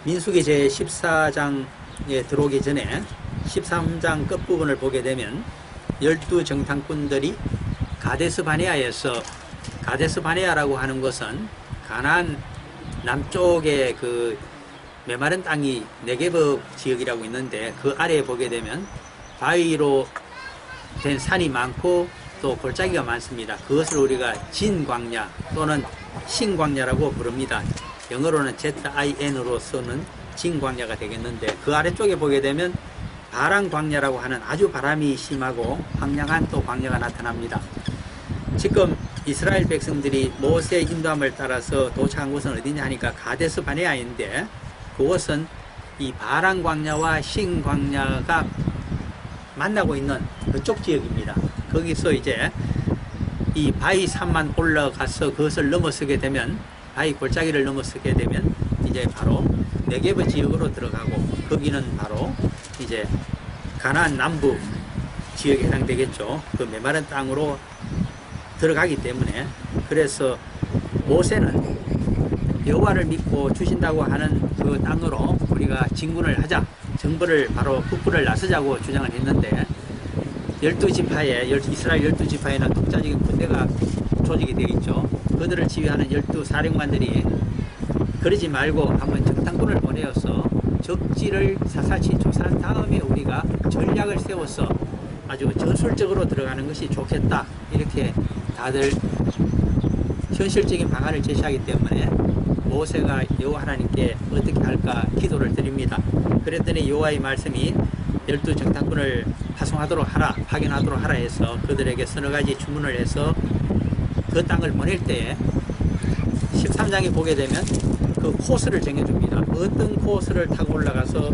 민수기 제 14장에 들어오기 전에 13장 끝부분을 보게 되면 12정탐꾼들이 가데스 바네아에서, 가데스 바네아라고 하는 것은 가나안 남쪽에 그 메마른 땅이 네게브 지역이라고 있는데, 그 아래에 보게 되면 바위로 된 산이 많고 또 골짜기가 많습니다. 그것을 우리가 진광야 또는 신광야라고 부릅니다. 영어로는 ZIN으로 쓰는 진광야가 되겠는데, 그 아래쪽에 보게 되면 바람 광야라고 하는 아주 바람이 심하고 황량한 또 광야가 나타납니다. 지금 이스라엘 백성들이 모세의 인도함을 따라서 도착한 곳은 어디냐 하니까 가데스 바네아인데, 그곳은 이 바람 광야와 신 광야가 만나고 있는 그쪽 지역입니다. 거기서 이제 이 바위 산만 올라가서 그것을 넘어서게 되면, 바위 골짜기를 넘어서게 되면 이제 바로 네게브 지역으로 들어가고, 거기는 바로 이제 가나안 남부 지역에 해당되겠죠. 그 메마른 땅으로 들어가기 때문에, 그래서 모세는 여호와를 믿고 주신다고 하는 그 땅으로 우리가 진군을 하자, 정벌을 바로 북부를 나서자고 주장을 했는데, 12지파에, 이스라엘 12지파에는 독자적인 군대가 조직이 되어 있죠. 그들을 지휘하는 12사령관들이 그러지 말고 한번 정탐꾼을 보내어서 적지를 사사치 조사한 다음에 우리가 전략을 세워서 아주 전술적으로 들어가는 것이 좋겠다, 이렇게 다들 현실적인 방안을 제시하기 때문에 모세가 여호와 하나님께 어떻게 할까 기도를 드립니다. 그랬더니 여호와의 말씀이 12정탐꾼을 파송하도록 하라, 파견하도록 하라 해서 그들에게 서너 가지 주문을 해서 그 땅을 보낼 때에 13장에 보게 되면 그 코스를 정해줍니다. 어떤 코스를 타고 올라가서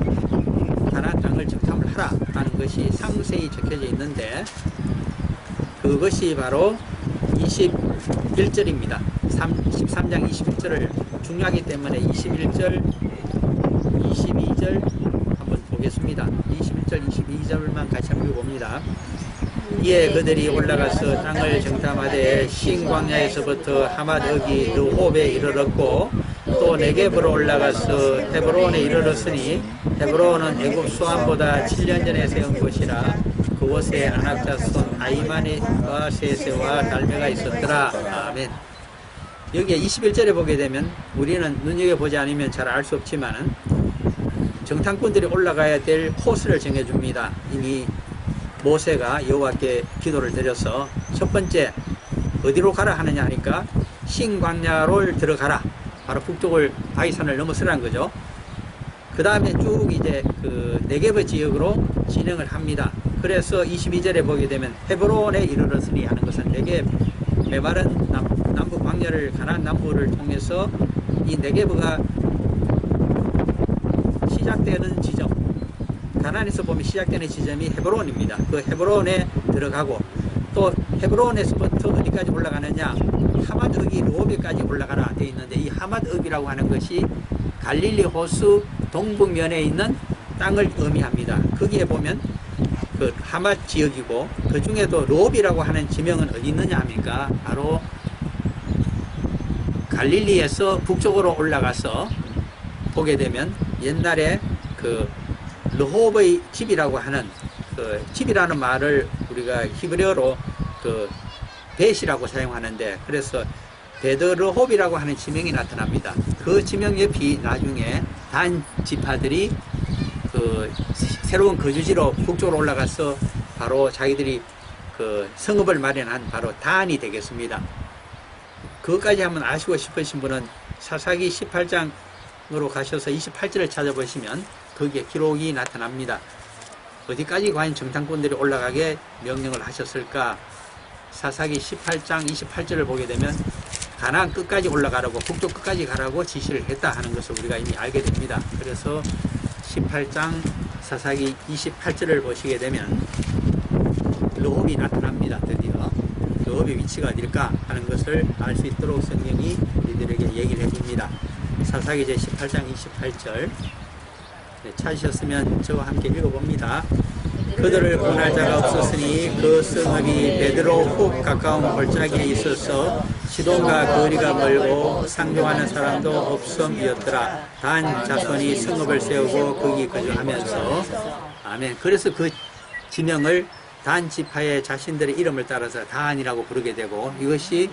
가나안 땅을 정탐을 하라 하는 것이 상세히 적혀져 있는데, 그것이 바로 21절입니다. 13장 21절을 중요하기 때문에 21절, 22절 한번 보겠습니다. 21절, 22절만 같이 한번 읽어봅니다. 이에 그들이 올라가서 땅을 정탐하되 신광야에서부터 하맛어기 르홉에 이르렀고, 또 네게브로 올라가서 헤브론에 이르렀으니, 헤브론은 애굽 수안보다 7년 전에 세운 곳이라 그곳에 아낙자손 아이만과 세세와 달메가 있었더라. 아멘. 여기에 21절에 보게 되면 우리는 눈여겨보지 않으면 잘 알 수 없지만 정탐꾼들이 올라가야 될 코스를 정해줍니다. 이미 모세가 여호와께 기도를 드려서 첫 번째 어디로 가라 하느냐 하니까 신광야로 들어가라, 바로 북쪽을 바위산을 넘어서라는 거죠. 그 다음에 쭉 이제 그 네게브 지역으로 진행을 합니다. 그래서 22절에 보게 되면 헤브론에 이르렀으니 하는 것은 네게브, 메마른 남부 광야를 가나안 남부를 통해서 이 네게브가 시작되는 지점, 가나안에서 보면 시작되는 지점이 헤브론입니다. 그 헤브론에 들어가고, 또 헤브론에서부터 어디까지 올라가느냐, 하맛어기 르홉에까지 올라가라 되어 있는데, 이 하맛어기라고 하는 것이 갈릴리 호수 동북면에 있는 땅을 의미합니다. 거기에 보면 그 하맛 지역이고, 그 중에도 르홉이라고 하는 지명은 어디 있느냐 하니까 바로 갈릴리에서 북쪽으로 올라가서 보게 되면 옛날에 그 르홉의 집이라고 하는, 그 집이라는 말을 우리가 히브리어로 그 벳이라고 사용하는데, 그래서 베드르홉이라고 하는 지명이 나타납니다. 그 지명 옆이 나중에 단 지파들이 그 새로운 거주지로 북쪽으로 올라가서 바로 자기들이 그 성읍을 마련한 바로 단이 되겠습니다. 그것까지 한번 아시고 싶으신 분은 사사기 18장으로 가셔서 28절을 찾아보시면 거기에 기록이 나타납니다. 어디까지 과연 정탐꾼들이 올라가게 명령을 하셨을까? 사사기 18장 28절을 보게 되면 가나안 끝까지 올라가라고, 북쪽 끝까지 가라고 지시를 했다 하는 것을 우리가 이미 알게 됩니다. 그래서 18장 사사기 28절을 보시게 되면 르홉이 나타납니다. 드디어 르홉의 위치가 어딜까 하는 것을 알 수 있도록 성경이 우리들에게 얘기를 해줍니다. 사사기 제 18장 28절 찾으셨으면 저와 함께 읽어봅니다. 그들을 구원할 자가 없었으니 그 성읍이 베드로 훅 가까운 골짜기에 있어서 시돈과 거리가 멀고 상종하는 사람도 없음이었더라. 단 자손이 성읍을 세우고 거기 거주하면서 아멘. 그래서 그 지명을 단 지파의 자신들의 이름을 따라서 단이라고 부르게 되고 이것이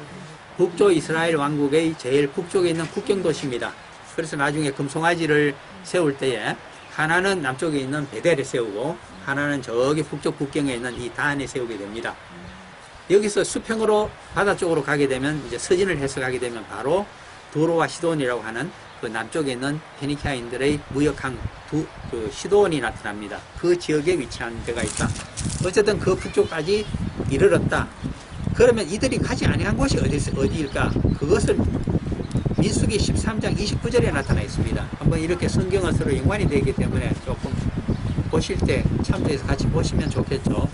북쪽 이스라엘 왕국의 제일 북쪽에 있는 국경도시입니다. 그래서 나중에 금송아지를 세울 때에 하나는 남쪽에 있는 베델에 세우고 하나는 저기 북쪽 국경에 있는 이 단에 세우게 됩니다. 여기서 수평으로 바다 쪽으로 가게 되면 이제 서진을 해서 가게 되면 바로 도로와 시돈이라고 하는 그 남쪽에 있는 페니키아인들의 무역항 그 시돈이 나타납니다. 그 지역에 위치한 데가 있다. 어쨌든 그 북쪽까지 이르렀다. 그러면 이들이 가지 아니한 곳이 어디일까? 그것을 민수기 13장 29절에 나타나 있습니다. 한번 이렇게 성경은 서로 연관이 되기 때문에 조금 보실 때 참조해서 같이 보시면 좋겠죠.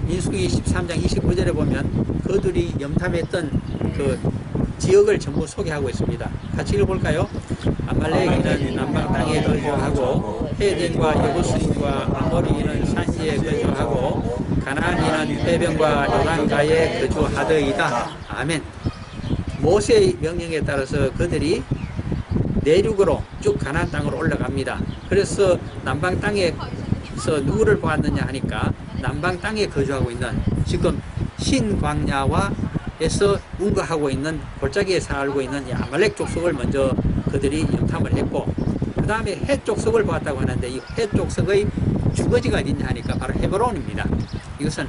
민수기 13장 29절에 보면 그들이 염탐했던 그 지역을 전부 소개하고 있습니다. 같이 읽어볼까요? 아말렉인은 남방 땅에 거주하고 헤덴과 여부스인과 아모리인은 산지에 거주하고 가나안인은 해변과 요단가에 거주하더이다. 아멘. 모세의 명령에 따라서 그들이 내륙으로 쭉 가나안 땅으로 올라갑니다. 그래서 남방 땅에서 누구를 보았느냐 하니까 남방 땅에 거주하고 있는 지금 신광야와 에서 운거하고 있는 골짜기에 살고 있는 이 아말렉 족속을 먼저 그들이 염탐을 했고 그 다음에 헷 족속을 보았다고 하는데 이 헷 족속의 주거지가 어디냐 하니까 바로 헤브론입니다. 이것은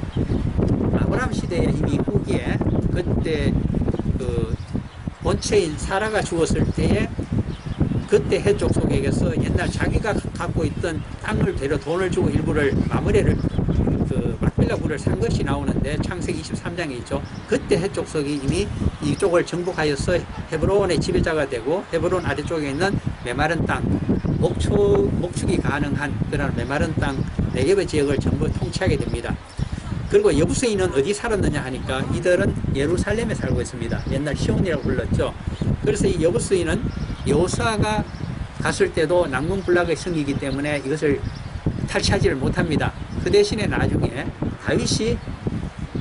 아브라함 시대에 이미 후기에 그때 그 본체인 사라가 죽었을 때에 그때 헷 족속에게서 옛날 자기가 갖고 있던 땅을 대려 돈을 주고 일부를 마무리를 그 막빌라 굴을 산 것이 나오는데 창세기 23장에 있죠. 그때 헷 족속이 이미 이쪽을 정복하여서 헤브론의 지배자가 되고 헤브론 아래쪽에 있는 메마른 땅 목축이 가능한 그런 메마른 땅 네게브 지역을 전부 통치하게 됩니다. 그리고 여부스인은 어디 살았느냐 하니까 이들은 예루살렘에 살고 있습니다. 옛날 시온이라고 불렀죠. 그래서 이 여부스인은 여호수아가 갔을 때도 난공불락의 성이기 때문에 이것을 탈취하지를 못합니다. 그 대신에 나중에 다윗이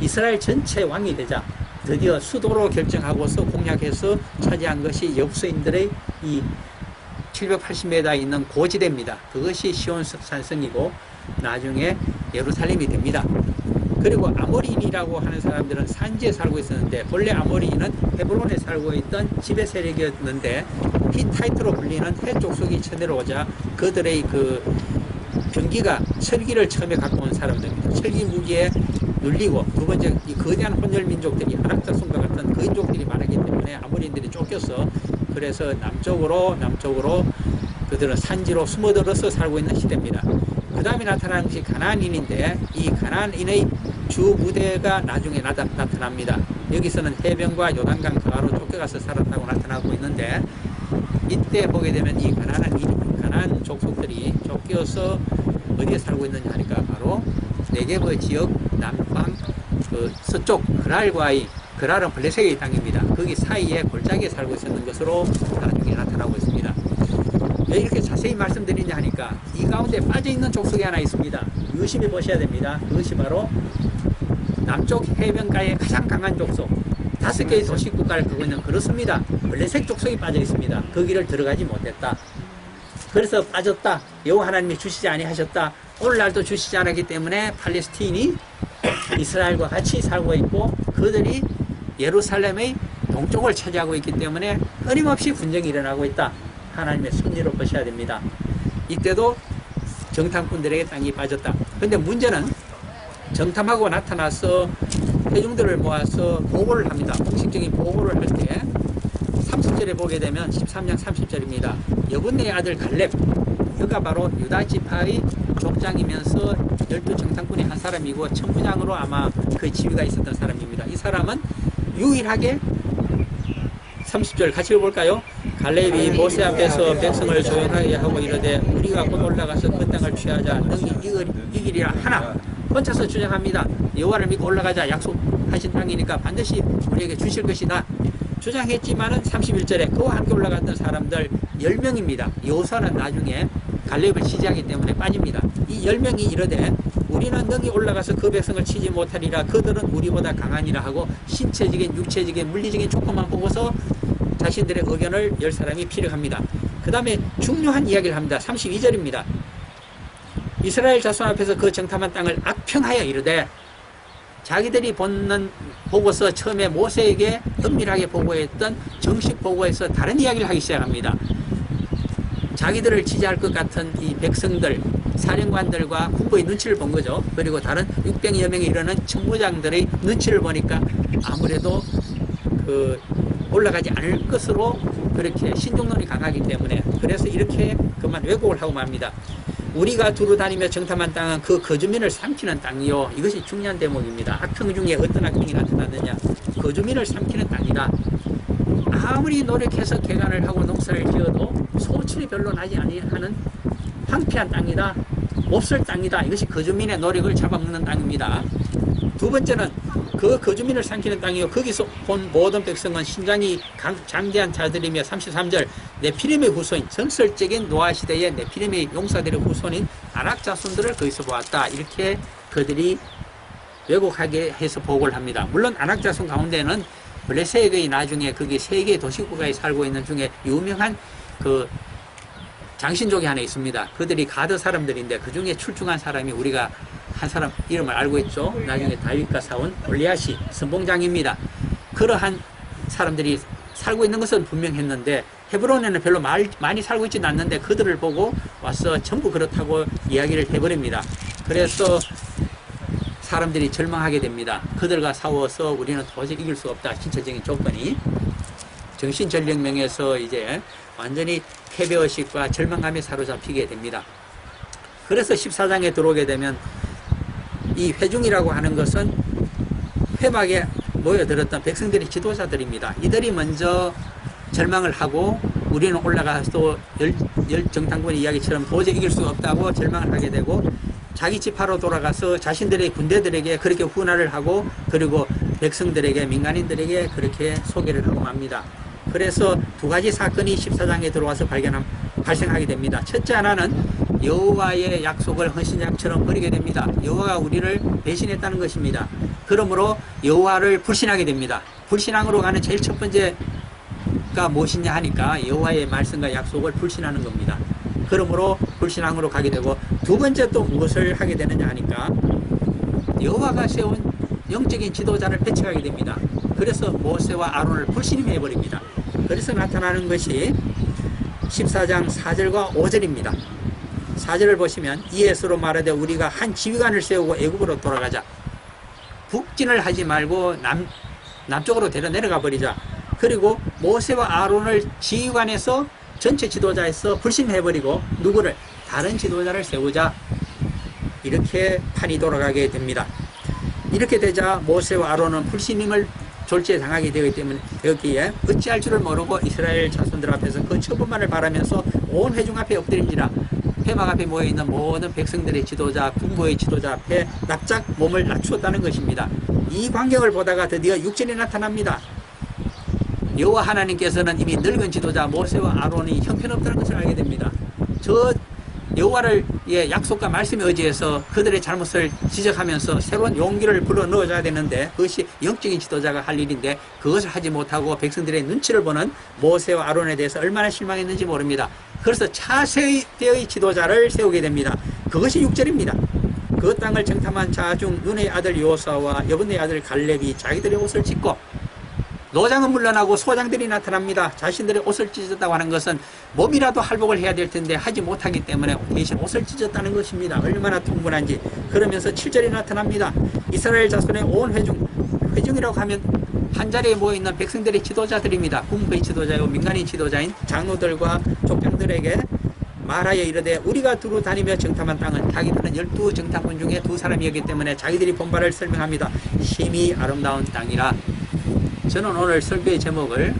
이스라엘 전체 왕이 되자 드디어 수도로 결정하고서 공략해서 차지한 것이 여부스인들의 이 780m 있는 고지대입니다. 그것이 시온 산성이고 나중에 예루살렘이 됩니다. 그리고 아모리인이라고 하는 사람들은 산지에 살고 있었는데 본래 아모리인은 헤브론에 살고 있던 지배 세력이었는데 히타이트로 불리는 헷 족속이 쳐내려오자 그들의 그 병기가 철기를 처음에 갖고 온 사람들입니다. 철기 무기에 눌리고 두 번째 이 거대한 혼혈 민족들이 아랍자손과 같은 거인족들이 많았기 때문에 아모리인들이 쫓겨서 그래서 남쪽으로 그들은 산지로 숨어들어서 살고 있는 시대입니다. 그 다음에 나타나는 것이 가나안인인데 이 가나안인의 주 부대가 나중에 나타납니다. 여기서는 해변과 요단강 가로 쫓겨가서 살았다고 나타나고 있는데 이때 보게 되면 이 가나안 족속들이 쫓겨서 어디에 살고 있느냐 하니까 바로 네게브 지역 남방 그 서쪽 그랄은 블레셋의 땅입니다. 거기 사이에 골짜기에 살고 있었는 것으로 나중에 나타나고 있습니다. 왜 이렇게 자세히 말씀드리냐 하니까 이 가운데 빠져있는 족속이 하나 있습니다. 유심히 보셔야 됩니다. 그것이 바로 남쪽 해변가의 가장 강한 족속 5개의 도시국가를 갖고 있는 그렇습니다. 블레셋 족속이 빠져 있습니다. 거기를 들어가지 못했다. 그래서 빠졌다. 여호와 하나님이 주시지 아니하셨다. 오늘날도 주시지 않았기 때문에 팔레스틴이 이스라엘과 같이 살고 있고 그들이 예루살렘의 동쪽을 차지하고 있기 때문에 끊임없이 분쟁이 일어나고 있다. 하나님의 섭리로 보셔야 됩니다. 이때도 정탐꾼들에게 땅이 빠졌다. 그런데 문제는 정탐하고 나타나서 회중들을 모아서 보고를 합니다. 공식적인 보고를 할 때 30절에 보게 되면 13장 30절입니다. 여분네의 아들 갈렙 그가 바로 유다 지파의 족장이면서 12 정탐꾼의 한 사람이고 천부장으로 아마 그 지위가 있었던 사람입니다. 이 사람은 유일하게 30절 같이 읽어볼까요? 갈렙이 모세 앞에서 백성을 조용하게 하고 이르되 우리가 곧 올라가서 그 땅을 취하자 능히 이기리라 하나 혼자서 주장합니다. 여호와를 믿고 올라가자 약속하신 땅이니까 반드시 우리에게 주실 것이다. 주장했지만은 31절에 그와 함께 올라갔던 사람들 10명입니다. 여호수아는 나중에 갈렙을 지지하기 때문에 빠집니다. 이 10명이 이르되 우리는 능히 올라가서 그 백성을 치지 못하리라. 그들은 우리보다 강하니라 하고 신체적인 육체적인 물리적인 조건만 보고서 자신들의 의견을 10사람이 피력합니다. 그 다음에 중요한 이야기를 합니다. 32절입니다. 이스라엘 자손 앞에서 그 정탐한 땅을 악평하여 이르되, 자기들이 보고서 처음에 모세에게 은밀하게 보고했던 정식 보고에서 다른 이야기를 하기 시작합니다. 자기들을 지지할 것 같은 이 백성들, 사령관들과 군부의 눈치를 본 거죠. 그리고 다른 600여 명에 이르는 천부장들의 눈치를 보니까 아무래도 올라가지 않을 것으로 그렇게 신중론이 강하기 때문에, 그래서 이렇게 그만 왜곡을 하고 맙니다. 우리가 두루 다니며 정탐한 땅은 그 거주민을 삼키는 땅이요. 이것이 중요한 대목입니다. 악평 중에 어떤 악평이 나타났느냐? 거주민을 삼키는 땅이다. 아무리 노력해서 개간을 하고 농사를 지어도 소출이 별로 나지 아니하는 황폐한 땅이다. 몹쓸 땅이다. 이것이 거주민의 노력을 잡아먹는 땅입니다. 두 번째는 그 거주민을 삼키는 땅이요. 거기서 본 모든 백성은 신장이 장대한 자들이며, 33절, 네피림의 후손인, 전설적인 노아 시대의 네피림의 용사들의 후손인 아낙 자손들을 거기서 보았다. 이렇게 그들이 왜곡하게 해서 보고를 합니다. 물론 아낙 자손 가운데는 블레셋의 나중에 거기 세 개의 도시국가에 살고 있는 중에 유명한 그 장신족이 하나 있습니다. 그들이 가드 사람들인데 그 중에 출중한 사람이 우리가 한 사람 이름을 알고 있죠. 나중에 다윗과 싸운 골리앗이 선봉장입니다. 그러한 사람들이 살고 있는 것은 분명했는데 헤브론에는 별로 많이 살고 있지는 않는데 그들을 보고 와서 전부 그렇다고 이야기를 해버립니다. 그래서 사람들이 절망하게 됩니다. 그들과 싸워서 우리는 도저히 이길 수 없다. 신체적인 조건이. 정신전력명에서 이제 완전히 패배의식과 절망감에 사로잡히게 됩니다. 그래서 14장에 들어오게 되면 이 회중이라고 하는 것은 회막에 모여들었던 백성들의 지도자들입니다. 이들이 먼저 절망을 하고 우리는 올라가서 열 정탐군의 이야기처럼 도저히 이길 수 없다고 절망을 하게 되고, 자기 지파로 돌아가서 자신들의 군대들에게 그렇게 훈화를 하고, 그리고 백성들에게, 민간인들에게 그렇게 소개를 하고 맙니다. 그래서 두 가지 사건이 14장에 들어와서 발생하게 됩니다. 첫째 하나는 여호와의 약속을 헌신약처럼 버리게 됩니다. 여호와가 우리를 배신했다는 것입니다. 그러므로 여호와를 불신하게 됩니다. 불신앙으로 가는 제일 첫 번째가 무엇이냐 하니까 여호와의 말씀과 약속을 불신하는 겁니다. 그러므로 불신앙으로 가게 되고, 두 번째 또 무엇을 하게 되느냐 하니까 여호와가 세운 영적인 지도자를 배척하게 됩니다. 그래서 모세와 아론을 불신임해 버립니다. 그래서 나타나는 것이 14장 4절과 5절입니다. 4절을 보시면, 이에 서로 말하되 우리가 한 지휘관을 세우고 애굽으로 돌아가자. 북진을 하지 말고 남쪽으로 내려가 버리자. 그리고 모세와 아론을 지휘관에서 전체 지도자에서 불신해버리고 누구를? 다른 지도자를 세우자. 이렇게 판이 돌아가게 됩니다. 이렇게 되자 모세와 아론은 불신임을 졸지당하게 되기 때문에 여기에 어찌할 줄을 모르고 이스라엘 자손들 앞에서 그 처분만을 바라면서 온 회중 앞에 엎드립니다. 회막 앞에 모여있는 모든 백성들의 지도자, 군부의 지도자 앞에 납작 몸을 낮추었다는 것입니다. 이 광경을 보다가 드디어 육신이 나타납니다. 여호와 하나님께서는 이미 늙은 지도자 모세와 아론이 형편없다는 것을 알게 됩니다. 저 여호와를 약속과 말씀에 의지해서 그들의 잘못을 지적하면서 새로운 용기를 불어 넣어줘야 되는데, 그것이 영적인 지도자가 할 일인데 그것을 하지 못하고 백성들의 눈치를 보는 모세와 아론에 대해서 얼마나 실망했는지 모릅니다. 그래서 차세대의 지도자를 세우게 됩니다. 그것이 6절입니다. 그 땅을 정탐한 자 중 눈의 아들 여호수아와 여분의 아들 갈렙이 자기들의 옷을 찢고, 노장은 물러나고 소장들이 나타납니다. 자신들의 옷을 찢었다고 하는 것은 몸이라도 할복을 해야 될 텐데 하지 못하기 때문에 대신 옷을 찢었다는 것입니다. 얼마나 통분한지. 그러면서 7절이 나타납니다. 이스라엘 자손의 온 회중이라고 하면 한 자리에 모여있는 백성들의 지도자들입니다. 군부의 지도자요 민간인 지도자인 장로들과 족장들에게 말하여 이르되 우리가 두루 다니며 정탐한 땅은, 자기들은 12 정탐꾼 중에 2사람이었기 때문에 자기들이 본 바를 설명합니다. 심히 아름다운 땅이라. 저는 오늘 설교의 제목을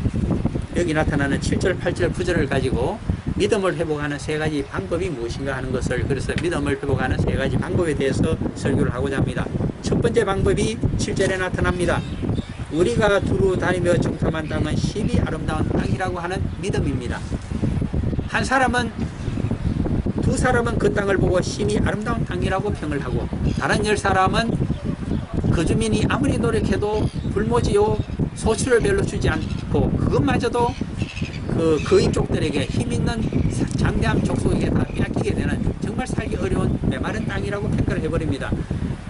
여기 나타나는 7절, 8절, 9절을 가지고 믿음을 회복하는 3가지 방법이 무엇인가 하는 것을, 그래서 믿음을 회복하는 3가지 방법에 대해서 설교를 하고자 합니다. 첫 번째 방법이 7절에 나타납니다. 우리가 두루 다니며 정탐한 땅은 심히 아름다운 땅이라고 하는 믿음입니다. 한 사람은 두 사람은 그 땅을 보고 심히 아름다운 땅이라고 평을 하고, 다른 10사람은 그 주민이 아무리 노력해도 불모지요 소출을 별로 주지 않고, 그것마저도 그 이쪽들에게 힘있는 장대한 족속에게 다 빼앗기게 되는 정말 살기 어려운 메마른 땅이라고 평가를 해버립니다.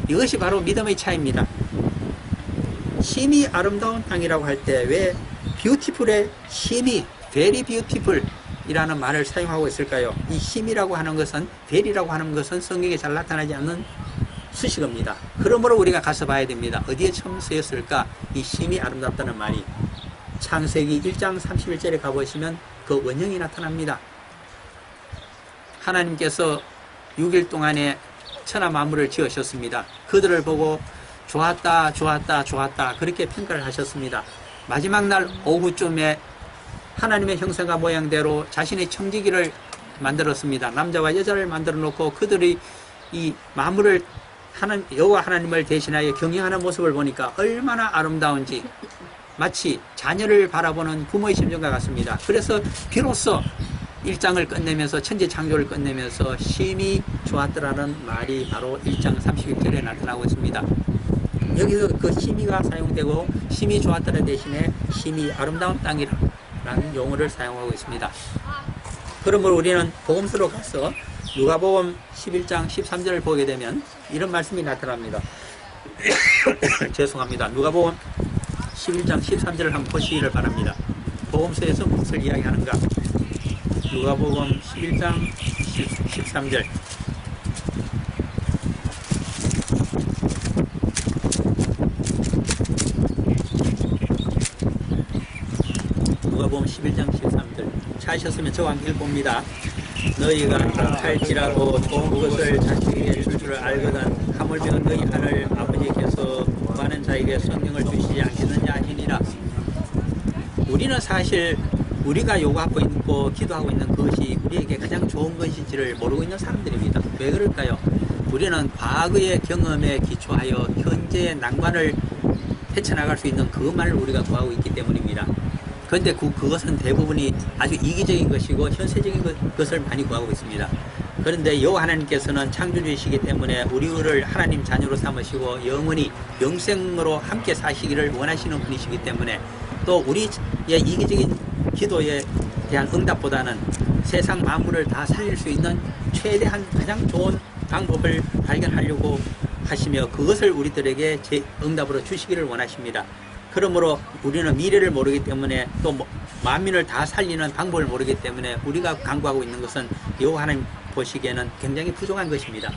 이것이 바로 믿음의 차이입니다. 심히 아름다운 땅이라고 할 때 왜 뷰티풀의 심히, very beautiful 이라는 말을 사용하고 있을까요? 이 심이라고 하는 것은, very라고 하는 것은 성경에 잘 나타나지 않는 수식어입니다. 그러므로 우리가 가서 봐야 됩니다. 어디에 처음 쓰였을까? 이 심이 아름답다는 말이 창세기 1장 31절에 가보시면 그 원형이 나타납니다. 하나님께서 6일 동안에 천하 만물을 지으셨습니다. 그들을 보고 좋았다, 좋았다, 좋았다 그렇게 평가를 하셨습니다. 마지막 날 오후쯤에 하나님의 형상과 모양대로 자신의 청지기를 만들었습니다. 남자와 여자를 만들어 놓고 그들이 이 만물을 여호와 하나님을 대신하여 경영하는 모습을 보니까 얼마나 아름다운지 마치 자녀를 바라보는 부모의 심정과 같습니다. 그래서 비로소 1장을 끝내면서 천지 창조를 끝내면서 심히 좋았더라는 말이 바로 1장 31절에 나타나고 있습니다. 여기서 그 심히가 사용되고 심히 좋았더라 대신에 심히 아름다운 땅이라는 용어를 사용하고 있습니다. 그러므로 우리는 복음서로 가서 누가복음 11장 13절을 보게 되면 이런 말씀이 나타납니다. 죄송합니다. 누가복음 11장 13절을 한번 보시기를 바랍니다. 복음서에서 무엇을 이야기하는가? 누가복음 11장 13절. 누가복음 11장 13절. 찾으셨으면 저와 함께 읽어봅니다. 너희가 할지라도 좋은 것을 자식에게 줄 줄 알거든 하물며 너희 하늘 아버지께서 구하는 자에게 성령을 주시지 않겠느냐 하시니라. 우리는 사실 우리가 요구하고 있고 기도하고 있는 것이 우리에게 가장 좋은 것인지를 모르고 있는 사람들입니다. 왜 그럴까요? 우리는 과거의 경험에 기초하여 현재의 난관을 헤쳐나갈 수 있는 그것만을 우리가 구하고 있기 때문입니다. 그런데 그것은 대부분이 아주 이기적인 것이고 현세적인 것을 많이 구하고 있습니다. 그런데 여호와 하나님께서는 창조주이시기 때문에 우리를 하나님 자녀로 삼으시고 영원히 영생으로 함께 사시기를 원하시는 분이시기 때문에 또 우리의 이기적인 기도에 대한 응답보다는 세상 만물을 다 살릴 수 있는 최대한 가장 좋은 방법을 발견하려고 하시며 그것을 우리들에게 응답으로 주시기를 원하십니다. 그러므로 우리는 미래를 모르기 때문에 또 만민을 다 살리는 방법을 모르기 때문에 우리가 강구하고 있는 것은 여호와 하나님 보시기에는 굉장히 부족한 것입니다.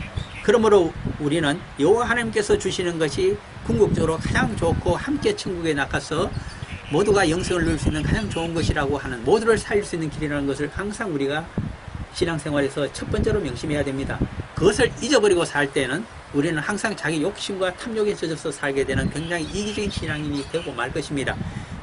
그러므로 우리는 여호와 하나님께서 주시는 것이 궁극적으로 가장 좋고 함께 천국에 나가서 모두가 영생을 누릴 수 있는 가장 좋은 것이라고 하는 모두를 살릴 수 있는 길이라는 것을 항상 우리가 신앙생활에서 첫 번째로 명심해야 됩니다. 그것을 잊어버리고 살 때는 우리는 항상 자기 욕심과 탐욕에 젖어서 살게 되는 굉장히 이기적인 신앙인이 되고 말 것입니다.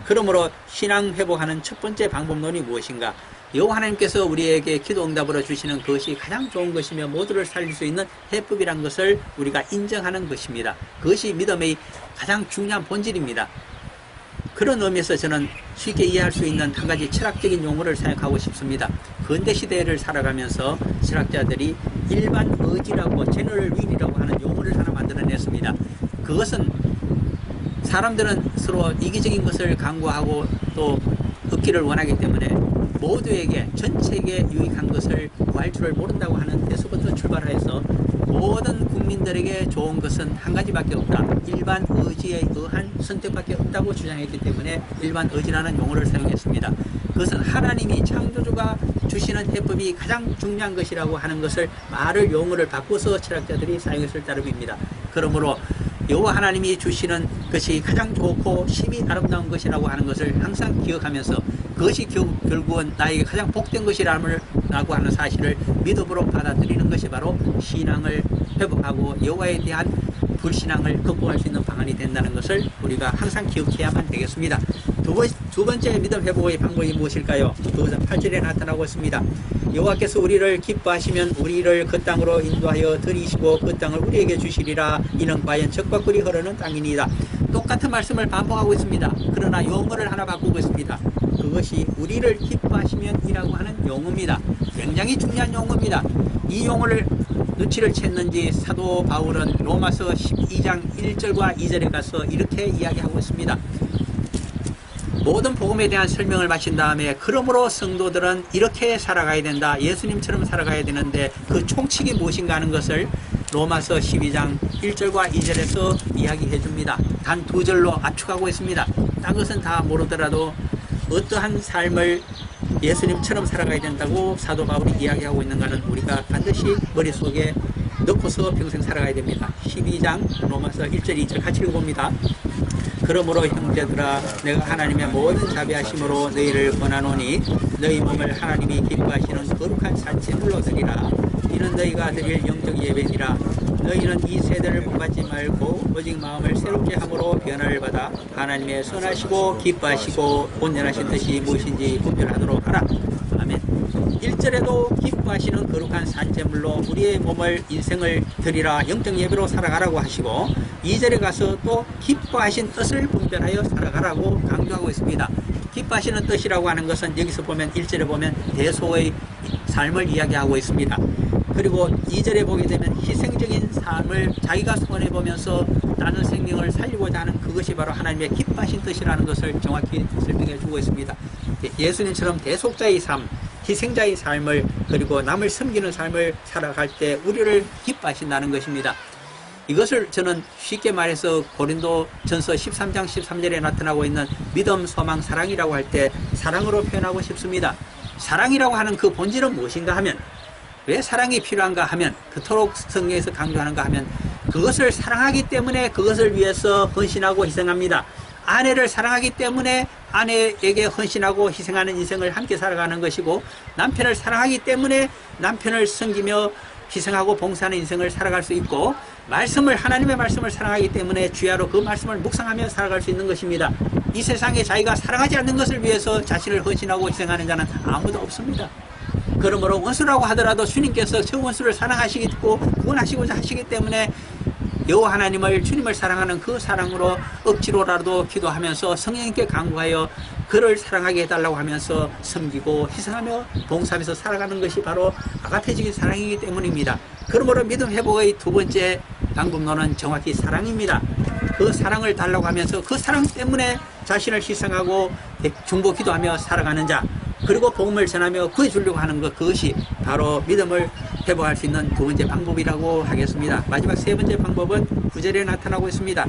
그러므로 신앙 회복하는 첫 번째 방법론이 무엇인가? 여호와 하나님께서 우리에게 기도 응답으로 주시는 그것이 가장 좋은 것이며 모두를 살릴 수 있는 해법이란 것을 우리가 인정하는 것입니다. 그것이 믿음의 가장 중요한 본질입니다. 그런 의미에서 저는 쉽게 이해할 수 있는 한 가지 철학적인 용어를 사용하고 싶습니다. 근대 시대를 살아가면서 철학자들이 일반 의지라고 제너럴 윌이라고 하는 용어를 하나 만들어냈습니다. 그것은 사람들은 서로 이기적인 것을 강구하고 또 얻기를 원하기 때문에 모두에게 전체에게 유익한 것을 구할 줄을 모른다고 하는 데서부터 출발해서 모든 국민들에게 좋은 것은 한 가지밖에 없다. 일반 의지에 의한 선택밖에 없다고 주장했기 때문에 일반 의지라는 용어를 사용했습니다. 그것은 하나님이 창조주가 주시는 해법이 가장 중요한 것이라고 하는 것을 말을 용어를 바꿔서 철학자들이 사용했을 따름입니다. 그러므로 여호와 하나님이 주시는 것이 가장 좋고 심히 아름다운 것이라고 하는 것을 항상 기억하면서 그것이 결국은 나에게 가장 복된 것이라고 하는 사실을 믿음으로 받아들이는 것이 바로 신앙을 회복하고 여호와에 대한 불신앙을 극복할 수 있는 방안이 된다는 것을 우리가 항상 기억해야만 되겠습니다. 두 번째 믿음 회복의 방법이 무엇일까요? 그것은 8절에 나타나고 있습니다. 여호와께서 우리를 기뻐하시면 우리를 그 땅으로 인도하여 들이시고 그 땅을 우리에게 주시리라. 이는 과연 적과 꿀이 흐르는 땅이니이다. 똑같은 말씀을 반복하고 있습니다. 그러나 용어를 하나 바꾸고 있습니다. 그것이 우리를 기뻐하시면이라고 하는 용어입니다. 굉장히 중요한 용어입니다. 이 용어를 눈치를 챘는지 사도 바울은 로마서 12장 1절과 2절에 가서 이렇게 이야기하고 있습니다. 모든 복음에 대한 설명을 마친 다음에 그러므로 성도들은 이렇게 살아가야 된다. 예수님처럼 살아가야 되는데 그 총칙이 무엇인가 하는 것을 로마서 12장 1절과 2절에서 이야기해 줍니다. 단 2절로 압축하고 있습니다. 딴 것은 다 모르더라도 어떠한 삶을 예수님처럼 살아가야 된다고 사도 바울이 이야기하고 있는가는 우리가 반드시 머릿속에 넣고서 평생 살아가야 됩니다. 12장 로마서 1절 2절 같이 읽어봅니다. 그러므로 형제들아 내가 하나님의 모든 자비하심으로 너희를 권하노니 너희 몸을 하나님이 기뻐하시는 거룩한 산제물로 드리라. 이는 너희가 드릴 영적 예배니라. 너희는 이 세대를 본받지 말고 오직 마음을 새롭게 함으로 변화를 받아 하나님의 선하시고 기뻐하시고 온전하신 뜻이 무엇인지 분별하도록 하라. 아멘. 1절에도 기뻐하시는 거룩한 산제물로 우리의 몸을 인생을 드리라 영적 예배로 살아가라고 하시고 2절에 가서 또 기뻐하신 뜻을 분별하여 살아가라고 강조하고 있습니다. 기뻐하시는 뜻이라고 하는 것은 여기서 보면 1절에 보면 대소의 삶을 이야기하고 있습니다. 그리고 2절에 보게 되면 희생적인 삶을 자기가 손해보면서 다른 생명을 살리고자 하는 그것이 바로 하나님의 기뻐하신 뜻이라는 것을 정확히 설명해 주고 있습니다. 예수님처럼 대속자의 삶, 희생자의 삶을 그리고 남을 섬기는 삶을 살아갈 때 우리를 기뻐하신다는 것입니다. 이것을 저는 쉽게 말해서 고린도 전서 13장 13절에 나타나고 있는 믿음, 소망, 사랑이라고 할 때 사랑으로 표현하고 싶습니다. 사랑이라고 하는 그 본질은 무엇인가 하면 왜 사랑이 필요한가 하면 그토록 성경에서 강조하는가 하면 그것을 사랑하기 때문에 그것을 위해서 헌신하고 희생합니다. 아내를 사랑하기 때문에 아내에게 헌신하고 희생하는 인생을 함께 살아가는 것이고 남편을 사랑하기 때문에 남편을 섬기며 희생하고 봉사하는 인생을 살아갈 수 있고 하나님의 말씀을 사랑하기 때문에 주야로 그 말씀을 묵상하며 살아갈 수 있는 것입니다. 이 세상에 자기가 사랑하지 않는 것을 위해서 자신을 헌신하고 희생하는 자는 아무도 없습니다. 그러므로 원수라고 하더라도 주님께서 저 원수를 사랑하시고 구원하시고자 하시기 때문에 여호와 하나님을 주님을 사랑하는 그 사랑으로 억지로라도 기도하면서 성령님께 간구하여 그를 사랑하게 해달라고 하면서 섬기고 희생하며 봉사하면서 살아가는 것이 바로 아가페적인 사랑이기 때문입니다. 그러므로 믿음 회복의 두 번째 방법론은 정확히 사랑입니다. 그 사랑을 달라고 하면서 그 사랑 때문에 자신을 희생하고 중보 기도하며 살아가는 자 그리고 복음을 전하며 구해주려고 하는 것 그것이 바로 믿음을 회복할 수 있는 두 번째 방법이라고 하겠습니다. 마지막 세 번째 방법은 9절에 나타나고 있습니다.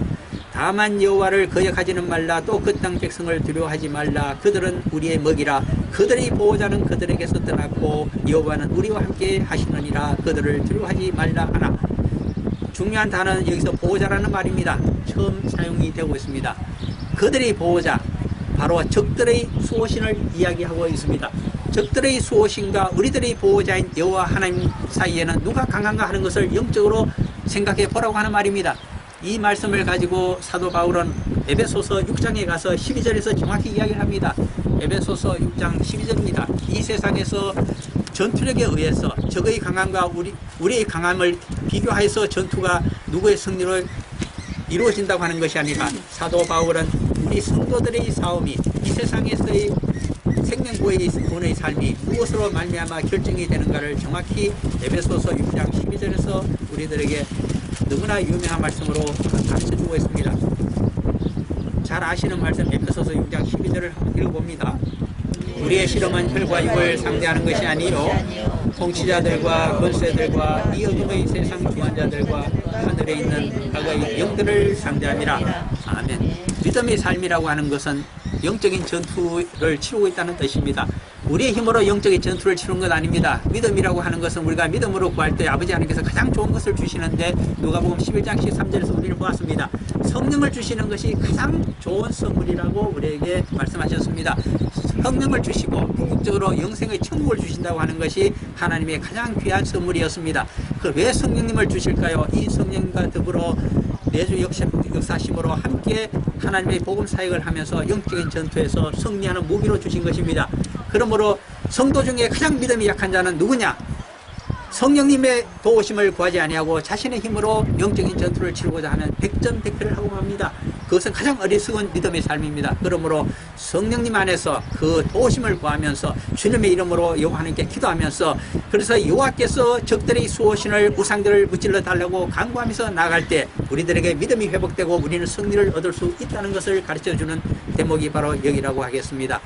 다만 여호와를 거역하지는 말라. 또 그 땅 백성을 두려워하지 말라. 그들은 우리의 먹이라. 그들의 보호자는 그들에게서 떠났고 여호와는 우리와 함께 하시느니라. 그들을 두려워하지 말라 하나. 중요한 단어는 여기서 보호자라는 말입니다. 처음 사용이 되고 있습니다. 그들의 보호자 바로 적들의 수호신을 이야기하고 있습니다. 적들의 수호신과 우리들의 보호자인 여호와 하나님 사이에는 누가 강한가 하는 것을 영적으로 생각해 보라고 하는 말입니다. 이 말씀을 가지고 사도 바울은 에베소서 6장에 가서 12절에서 정확히 이야기를 합니다. 에베소서 6장 12절입니다. 이 세상에서 전투력에 의해서 적의 강함과 우리의 강함을 비교해서 전투가 누구의 승리로 이루어진다고 하는 것이 아니라 사도 바울은 우리 성도들의 싸움이 이 세상에서의 생명구원의 삶이 무엇으로 말미암아 결정이 되는가를 정확히 에베소서 6장 12절에서 우리들에게 너무나 유명한 말씀으로 가르쳐주고 있습니다. 잘 아시는 말씀 에베소서 6장 12절을 한번 읽어봅니다. 우리의 실험은 혈과 육을 상대하는 것이 아니요 통치자들과 권세들과 이 어둠의 세상 주관자들과 하늘에 있는 악의 영들을 상대함이라. 아멘. 믿음의 삶이라고 하는 것은 영적인 전투를 치르고 있다는 뜻입니다. 우리의 힘으로 영적인 전투를 치르는 것 아닙니다. 믿음이라고 하는 것은 우리가 믿음으로 구할 때 아버지 하나님께서 가장 좋은 것을 주시는데 누가복음 11장 13절에서 우리를 보았습니다. 성령을 주시는 것이 가장 좋은 선물이라고 우리에게 말씀하셨습니다. 성령을 주시고 궁극적으로 영생의 천국을 주신다고 하는 것이 하나님의 가장 귀한 선물이었습니다. 그 왜 성령님을 주실까요? 이 성령과 더불어 매주 역사심으로 함께 하나님의 복음 사역을 하면서 영적인 전투에서 승리하는 무기로 주신 것입니다. 그러므로 성도 중에 가장 믿음이 약한 자는 누구냐? 성령님의 도우심을 구하지 아니하고 자신의 힘으로 영적인 전투를 치르고자 하면 백전백패를 하고 맙니다. 그것은 가장 어리석은 믿음의 삶입니다. 그러므로 성령님 안에서 그 도우심을 구하면서 주님의 이름으로 여호와 하나님께 기도하면서, 그래서 여호와께서 적들의 수호신을 우상들을 무찔러 달라고 간구하면서 나아갈 때 우리들에게 믿음이 회복되고 우리는 승리를 얻을 수 있다는 것을 가르쳐주는 대목이 바로 여기라고 하겠습니다.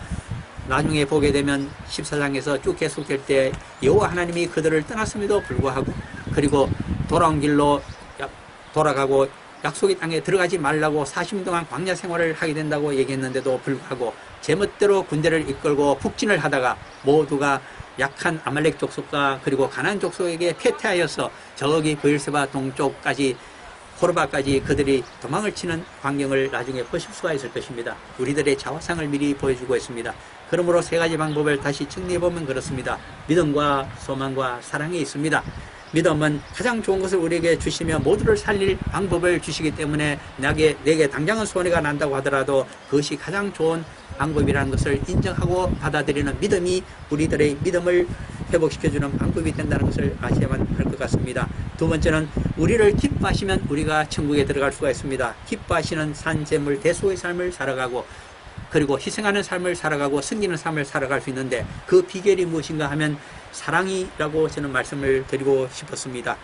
나중에 보게 되면 14장에서 쭉 계속될 때 여호와 하나님이 그들을 떠났음에도 불구하고, 그리고 돌아온 길로 돌아가고 약속의 땅에 들어가지 말라고 40년 동안 광야 생활을 하게 된다고 얘기했는데도 불구하고 제멋대로 군대를 이끌고 북진을 하다가 모두가 약한 아말렉 족속과 그리고 가나안 족속에게 패퇴하여서 저기 브엘세바 동쪽까지 호르바까지 그들이 도망을 치는 광경을 나중에 보실 수가 있을 것입니다. 우리들의 자화상을 미리 보여주고 있습니다. 그러므로 세 가지 방법을 다시 정리해보면 그렇습니다. 믿음과 소망과 사랑이 있습니다. 믿음은 가장 좋은 것을 우리에게 주시며 모두를 살릴 방법을 주시기 때문에 내게 당장은 손해가 난다고 하더라도 그것이 가장 좋은 방법이라는 것을 인정하고 받아들이는 믿음이 우리들의 믿음을 회복시켜주는 방법이 된다는 것을 아셔야만 할 것 같습니다. 두 번째는 우리를 기뻐하시면 우리가 천국에 들어갈 수가 있습니다. 기뻐하시는 산재물 대소의 삶을 살아가고, 그리고 희생하는 삶을 살아가고 섬기는 삶을 살아갈 수 있는데 그 비결이 무엇인가 하면 사랑이라고 저는 말씀을 드리고 싶었습니다.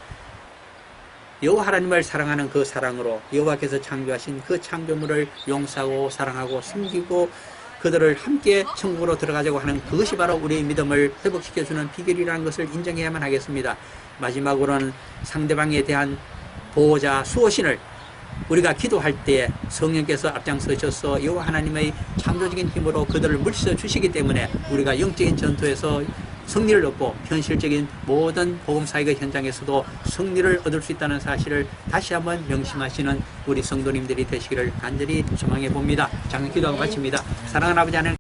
여호와 하나님을 사랑하는 그 사랑으로 여호와께서 창조하신 그 창조물을 용서하고 사랑하고 섬기고 그들을 함께 천국으로 들어가자고 하는 그것이 바로 우리의 믿음을 회복시켜주는 비결이라는 것을 인정해야만 하겠습니다. 마지막으로는 상대방에 대한 보호자 수호신을 우리가 기도할 때 성령께서 앞장서셔서 여호와 하나님의 창조적인 힘으로 그들을 물리쳐 주시기 때문에 우리가 영적인 전투에서 승리를 얻고 현실적인 모든 복음사역의 현장에서도 승리를 얻을 수 있다는 사실을 다시 한번 명심하시는 우리 성도님들이 되시기를 간절히 소망해 봅니다. 장로 기도하고 마칩니다. 사랑하는 아버지 하나님,